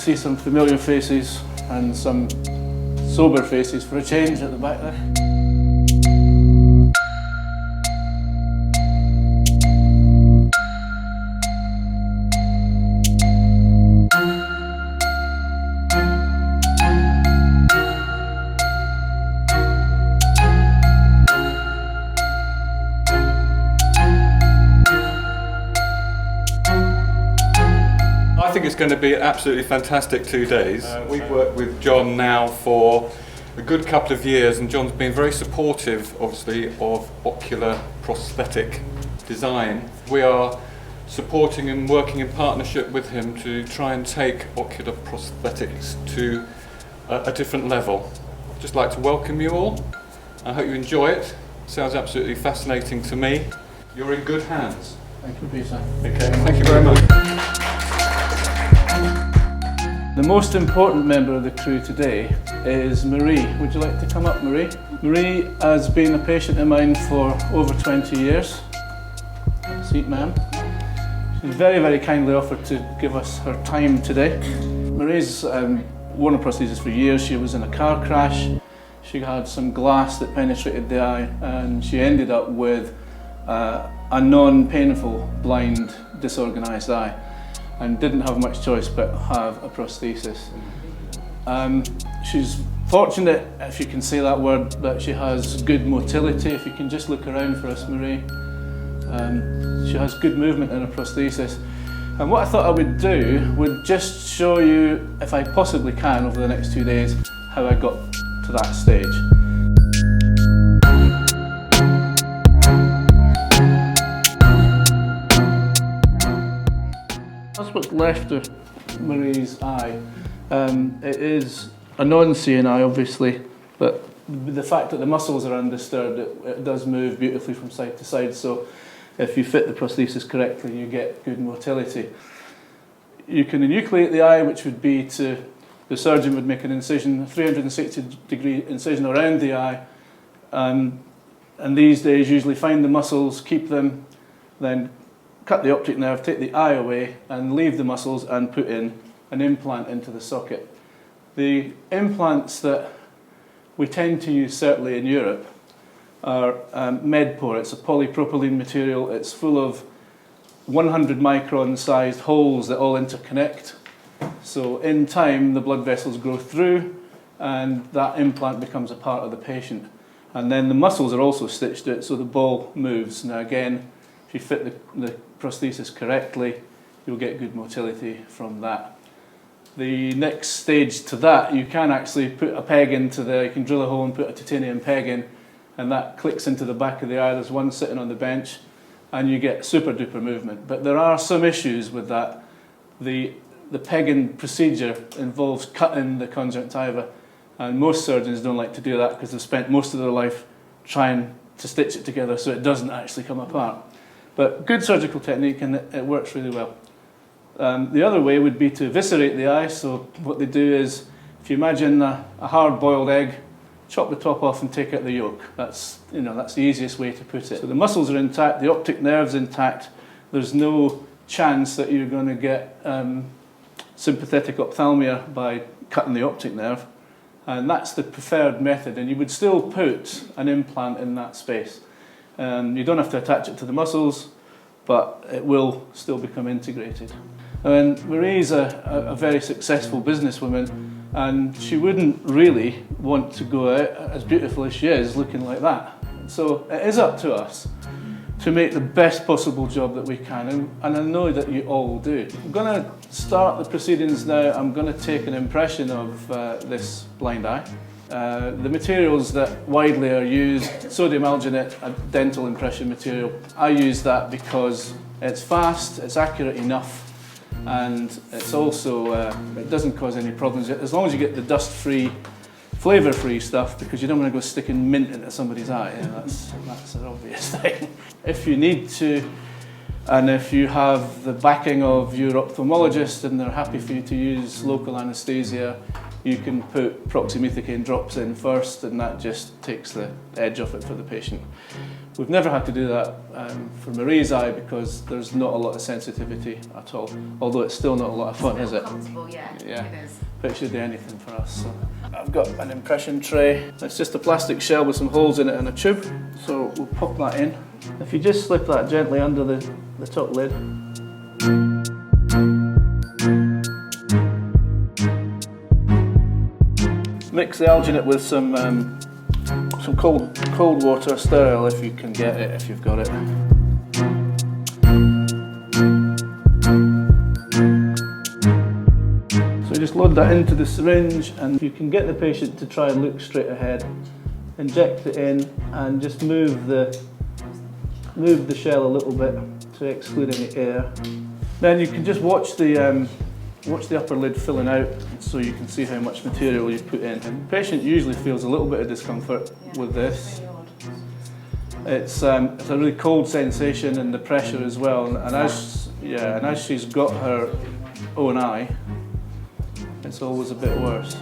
see some familiar faces and some sober faces for a change at the back there. I think it's going to be an absolutely fantastic 2 days. We've worked with John now for a good couple of years, and John's been very supportive, obviously, of ocular prosthetic design. We are supporting and working in partnership with him to try and take ocular prosthetics to a different level. I'd just like to welcome you all. I hope you enjoy it. Sounds absolutely fascinating to me. You're in good hands. Thank you, Peter. Okay, thank you very much. The most important member of the crew today is Marie. Would you like to come up, Marie? Marie has been a patient of mine for over 20 years. Seat, ma'am. She's very kindly offered to give us her time today. Marie's worn a prosthesis for years. She was in a car crash. She had some glass that penetrated the eye, and she ended up with a non-painful, blind, disorganised eye, and didn't have much choice but have a prosthesis. She's fortunate, if you can say that word, that she has good motility. If you can just look around for us, Marie. She has good movement in her prosthesis. And what I thought I would do would just show you, if I possibly can, over the next 2 days, how I got to that stage. That's what's left of Marie's eye. It is a non-seeing eye, obviously, but the fact that the muscles are undisturbed, it does move beautifully from side to side, so if you fit the prosthesis correctly, you get good motility. You can enucleate the eye, which would be the surgeon would make an incision, a 360-degree incision around the eye, and these days usually find the muscles, keep them, then cut the optic nerve, take the eye away, and leave the muscles and put in an implant into the socket. The implants that we tend to use, certainly in Europe, are Medpor. It's a polypropylene material. It's full of 100 micron sized holes that all interconnect. So in time, the blood vessels grow through, and that implant becomes a part of the patient. And then the muscles are also stitched to it, so the ball moves. Now again, if you fit the prosthesis correctly, you'll get good motility from that. The next stage to that, you can actually put a peg into you can drill a hole and put a titanium peg in, and that clicks into the back of the eye. There's one sitting on the bench, and you get super duper movement. But there are some issues with that. The pegging procedure involves cutting the conjunctiva, and most surgeons don't like to do that because they've spent most of their life trying to stitch it together so it doesn't actually come apart. But good surgical technique, and it works really well. The other way would be to eviscerate the eye. So what they do is, if you imagine a hard-boiled egg, chop the top off and take out the yolk. That's the easiest way to put it. So the muscles are intact, the optic nerve's intact. There's no chance that you're going to get sympathetic ophthalmia by cutting the optic nerve, and that's the preferred method. And you would still put an implant in that space. You don't have to attach it to the muscles, but it will still become integrated. And Marie's a very successful businesswoman, and she wouldn't really want to go out, as beautiful as she is, looking like that. So it is up to us to make the best possible job that we can, and I know that you all do. I'm going to start the proceedings now. I'm going to take an impression of this blind eye. The materials that widely are used, sodium alginate, a dental impression material. I use that because it's fast, it's accurate enough, and it's also, it doesn't cause any problems, as long as you get the dust-free, flavour-free stuff, because you don't want to go sticking mint into somebody's eye. That's an obvious thing. If you need to, and if you have the backing of your ophthalmologist and they're happy for you to use local anaesthesia, you can put proximethicane drops in first, and that just takes the edge off it for the patient. We've never had to do that for Marie's eye because there's not a lot of sensitivity at all, although it's still not a lot of fun, is it? Comfortable, yeah, it is. But it should do anything for us. So. I've got an impression tray. It's just a plastic shell with some holes in it and a tube, so we'll pop that in. If you just slip that gently under the top lid. Mix the alginate with some cold water, sterile if you can get it, if you've got it. So just load that into the syringe, and you can get the patient to try and look straight ahead. Inject it in and just move the shell a little bit to exclude any air. Then you can just watch the upper lid filling out so you can see how much material you've put in. And the patient usually feels a little bit of discomfort with this. It's a really cold sensation and the pressure as well. And as she's got her own eye, it's always a bit worse.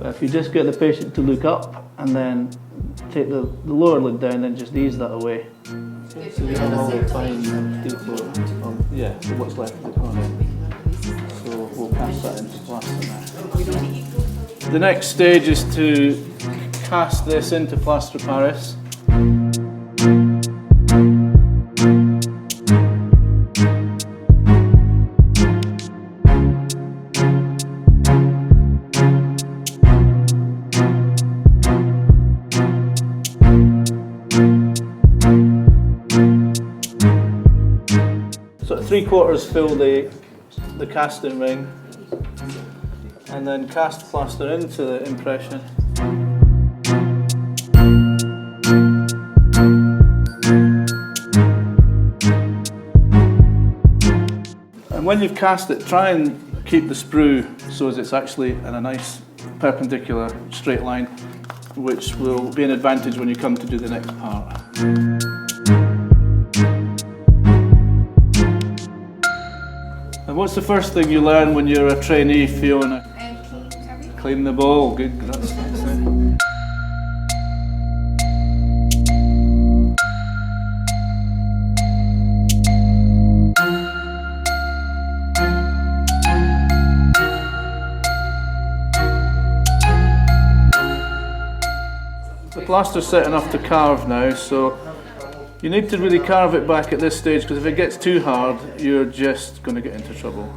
If you just get the patient to look up and then take the lower lid down and just ease that away. So you have all the fine detail on, what's left of the corner. So we'll cast that into plaster now. The next stage is to cast this into plaster Paris. So at 3/4 fill the casting ring and then cast plaster into the impression. And when you've cast it, try and keep the sprue so as it's actually in a nice perpendicular straight line, which will be an advantage when you come to do the next part. And what's the first thing you learn when you're a trainee, Fiona? Clean the bowl. Good. That's it. The plaster's set enough to carve now, so you need to really carve it back at this stage, because if it gets too hard, you're just going to get into trouble.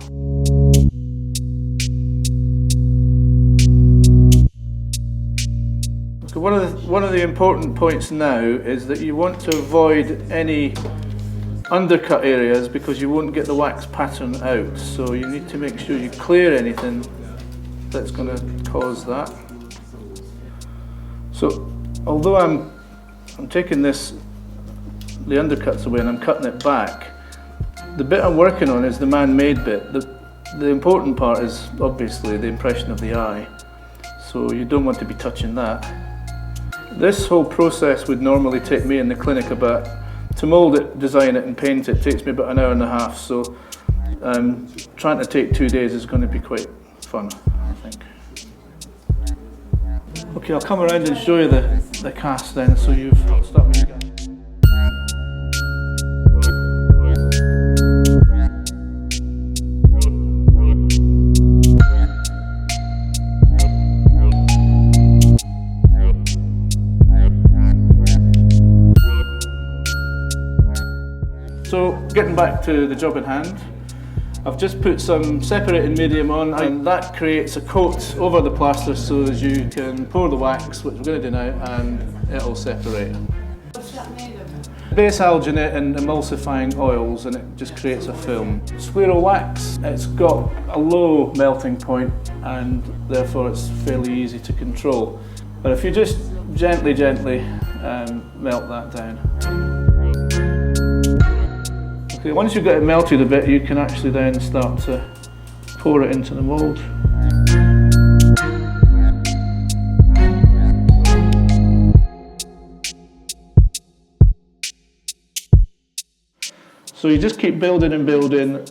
So one of the important points now is that you want to avoid any undercut areas because you won't get the wax pattern out. So you need to make sure you clear anything that's going to cause that. So although I'm taking the undercuts away and I'm cutting it back, the bit I'm working on is the man-made bit. The important part is obviously the impression of the eye, so you don't want to be touching that. This whole process would normally take me in the clinic to mould it, design it and paint it, takes me about an hour and a half, so trying to take 2 days is going to be quite fun, I think. Okay, I'll come around and show you the cast then, so I'll start with you guys. So, getting back to the job in hand, I've just put some separating medium on, and that creates a coat over the plaster so as you can pour the wax, which we're going to do now, and it'll separate. What's that made of? Base alginate and emulsifying oils, and it just creates a film. Scleral wax, it's got a low melting point and therefore it's fairly easy to control. But if you just gently melt that down. Okay, once you've got it melted a bit, you can actually then start to pour it into the mould. So you just keep building and building,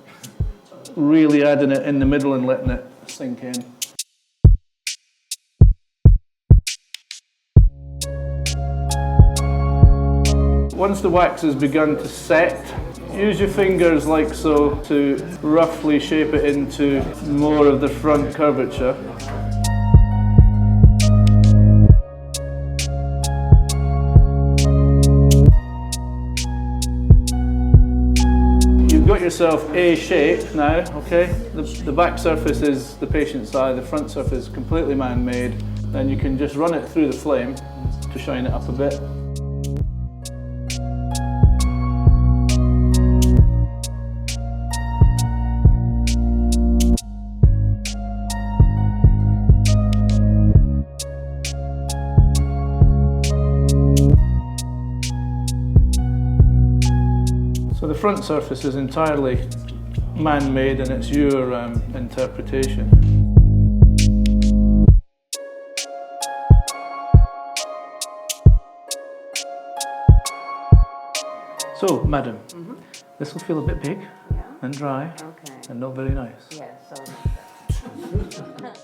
really adding it in the middle and letting it sink in. Once the wax has begun to set, use your fingers like so to roughly shape it into more of the front curvature. You've got yourself a shape now, okay? The back surface is the patient's eye, the front surface is completely man-made. Then you can just run it through the flame to shine it up a bit. So the front surface is entirely man-made and it's your interpretation. So, madam, this will feel a bit big and dry and not very nice.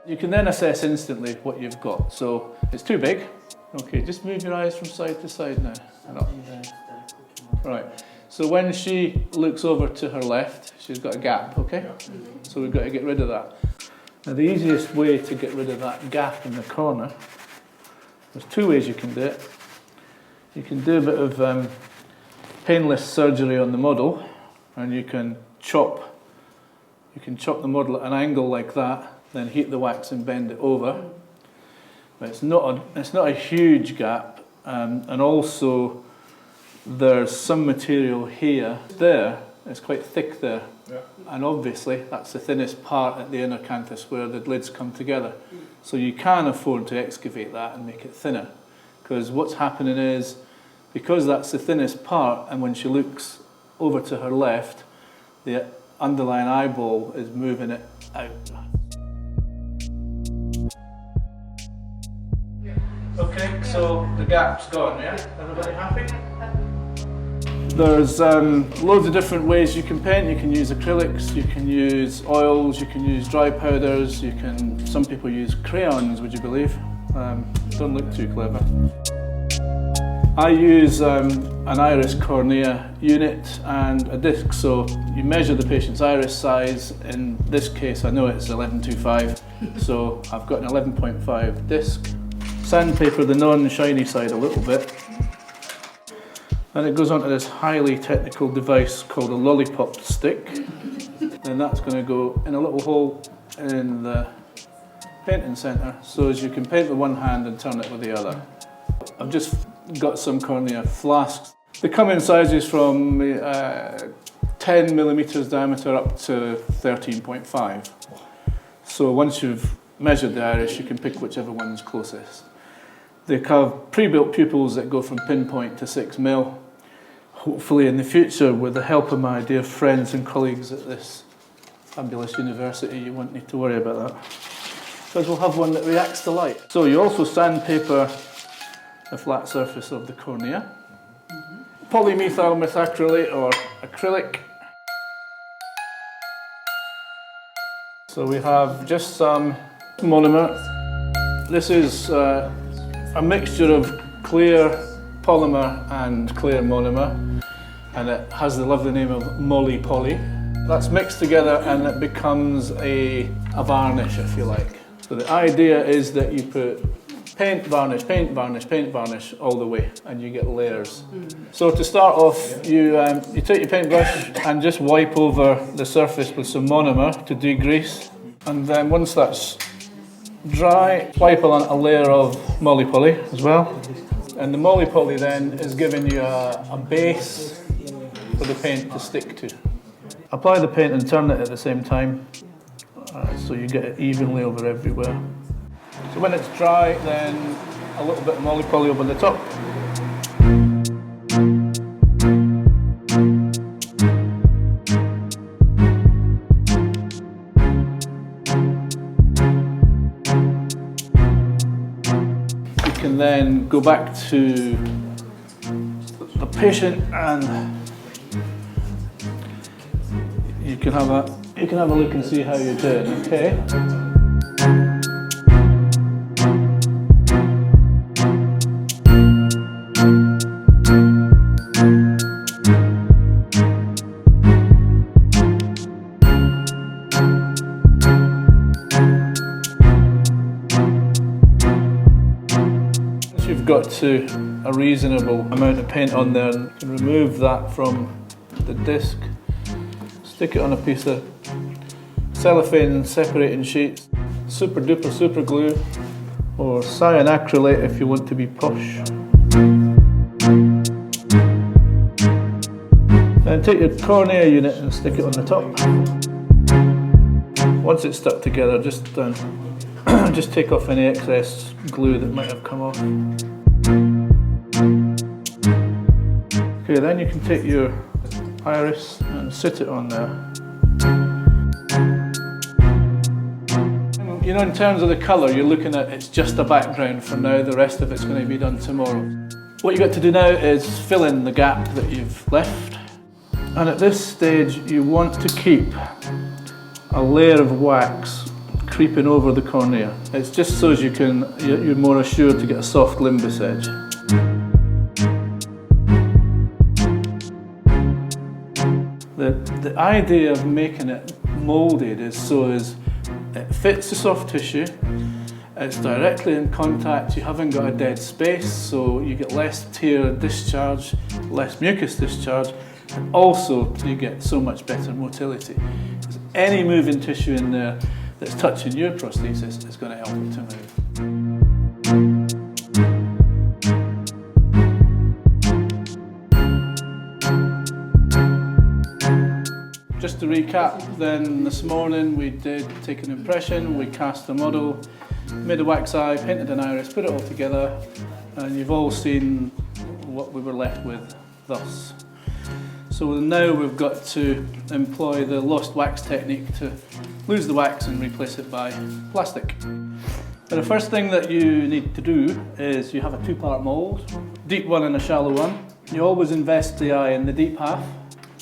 You can then assess instantly what you've got. So, it's too big. Okay, just move your eyes from side to side now. And up and down. Right. So when she looks over to her left, she's got a gap, okay? So we've got to get rid of that. Now the easiest way to get rid of that gap in the corner, there's two ways you can do it. You can do a bit of painless surgery on the model, and you can chop the model at an angle like that, then heat the wax and bend it over. But it's not a huge gap, and also there's some material here. There, it's quite thick there. Yeah. And obviously that's the thinnest part at the inner canthus where the lids come together. So you can afford to excavate that and make it thinner. Because what's happening is, because that's the thinnest part, and when she looks over to her left, the underlying eyeball is moving it out. Okay, so the gap's gone, yeah? Everybody happy? There's loads of different ways you can paint. You can use acrylics, you can use oils, you can use dry powders, some people use crayons, would you believe? Don't look too clever. I use an iris cornea unit and a disc, so you measure the patient's iris size. In this case I know it's 11.25, so I've got an 11.5 disc. Sandpaper the non-shiny side a little bit. And it goes onto this highly technical device called a lollipop stick. Then that's going to go in a little hole in the painting centre, so as you can paint with one hand and turn it with the other. I've just got some cornea flasks. They come in sizes from 10 millimetres diameter up to 13.5. So once you've measured the iris, you can pick whichever one's closest. They have pre-built pupils that go from pinpoint to 6 mil. Hopefully in the future, with the help of my dear friends and colleagues at this fabulous university, you won't need to worry about that. Because we'll have one that reacts to light. So you also sandpaper the flat surface of the cornea. Polymethyl methacrylate or acrylic. So we have just some monomer. This is a mixture of clear polymer and clear monomer, and it has the lovely name of Molly Poly. That's mixed together and it becomes a varnish, if you like. So the idea is that you put paint, varnish, paint, varnish, paint, varnish all the way, and you get layers. So to start off, you take your paintbrush and just wipe over the surface with some monomer to degrease, and then once that's dry, wipe on a layer of Molly Poly as well. And the Molly Poly then is giving you a base for the paint to stick to. Apply the paint and turn it at the same time, so you get it evenly over everywhere. So when it's dry, then a little bit of Molly Poly over the top. Then go back to the patient and you can have a look and see how you're doing. Okay. You've got to a reasonable amount of paint on there, and you can remove that from the disc, stick it on a piece of cellophane separating sheets, super duper super glue, or cyanacrylate if you want to be posh. Then take your cornea unit and stick it on the top. Once it's stuck together, just take off any excess glue that might have come off. Okay, then you can take your iris and sit it on there. You know, in terms of the colour, you're looking at it's just a background for now, the rest of it's going to be done tomorrow. What you've got to do now is fill in the gap that you've left. And at this stage, you want to keep a layer of wax creeping over the cornea. It's just so as you're more assured to get a soft limbus edge. The idea of making it moulded is so as it fits the soft tissue, it's directly in contact, you haven't got a dead space, so you get less tear discharge, less mucus discharge, and also you get so much better motility. Because any moving tissue in there that's touching your prosthesis is going to help it to move. Just to recap, then this morning we did take an impression, we cast a model, made a wax eye, painted an iris, put it all together, and you've all seen what we were left with thus. So now we've got to employ the lost wax technique to lose the wax and replace it by plastic. But the first thing that you need to do is you have a two-part mould, deep one and a shallow one. You always invest the eye in the deep half.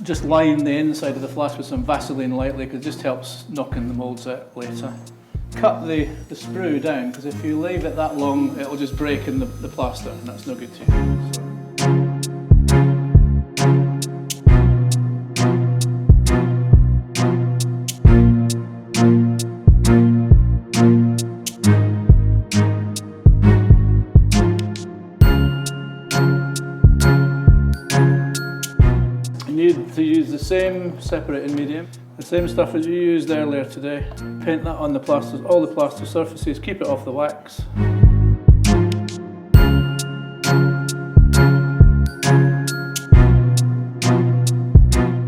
Just line the inside of the flask with some Vaseline lightly, because it just helps knocking the moulds out later. Cut the sprue down, because if you leave it that long, it'll just break in the plaster, and that's no good to you. You need to use the same separating medium, the same stuff as you used earlier today. Paint that on the plasters, all the plaster surfaces, keep it off the wax.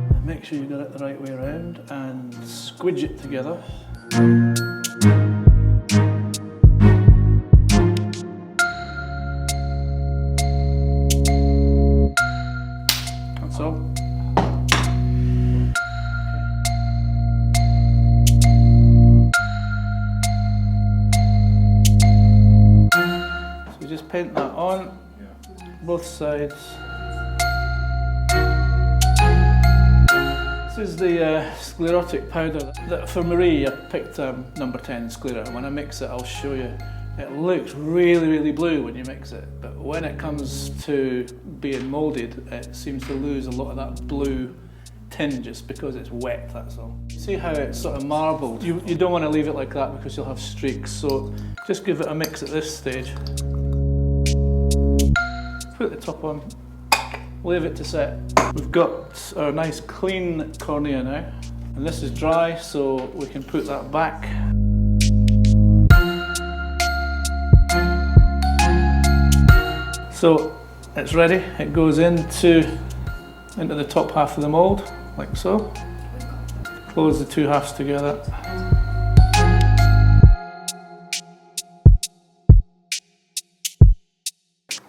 And make sure you got it the right way around and squidge it together. That's all. Just paint that on both sides. This is the sclerotic powder that for Marie I picked number 10 sclera. When I mix it, I'll show you. It looks really blue when you mix it, but when it comes to being moulded, it seems to lose a lot of that blue tin just because it's wet, that's all. See how it's sort of marbled? You don't want to leave it like that because you'll have streaks, so just give it a mix at this stage. Put the top on, leave it to set. We've got our nice clean cornea now, and this is dry, so we can put that back. So it's ready, it goes into the top half of the mould, like so. Close the two halves together.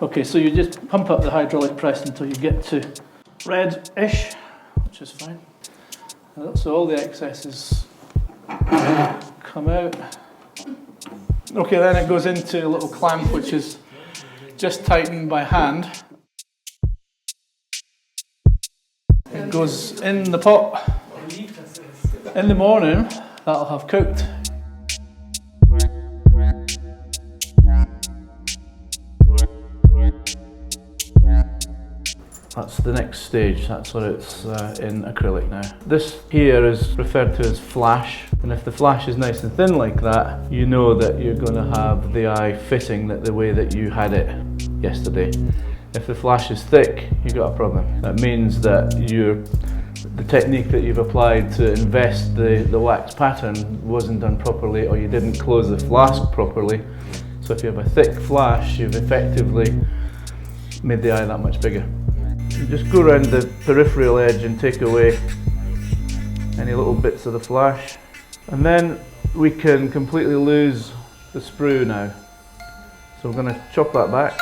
Okay, so you just pump up the hydraulic press until you get to red-ish, which is fine. So all the excesses come out. Okay, then it goes into a little clamp which is just tightened by hand. It goes in the pot In the morning, that'll have cooked. That's the next stage, that's what it's in acrylic now. This here is referred to as flash, and if the flash is nice and thin like that, you know that you're going to have the eye fitting the way that you had it yesterday. If the flash is thick, you've got a problem. That means that the technique that you've applied to invest the wax pattern wasn't done properly, or you didn't close the flask properly. So if you have a thick flash, you've effectively made the eye that much bigger. You just go around the peripheral edge and take away any little bits of the flash. And then we can completely lose the sprue now. So we're going to chop that back.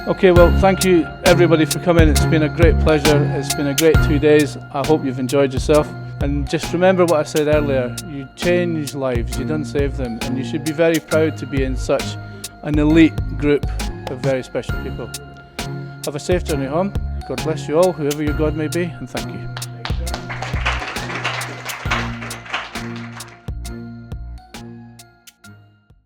Okay, well, thank you everybody for coming. It's been a great pleasure. It's been a great 2 days. I hope you've enjoyed yourself. And just remember what I said earlier, you change lives, you don't save them. And you should be very proud to be in such an elite group of very special people. Have a safe journey home. God bless you all, whoever your God may be, and thank you.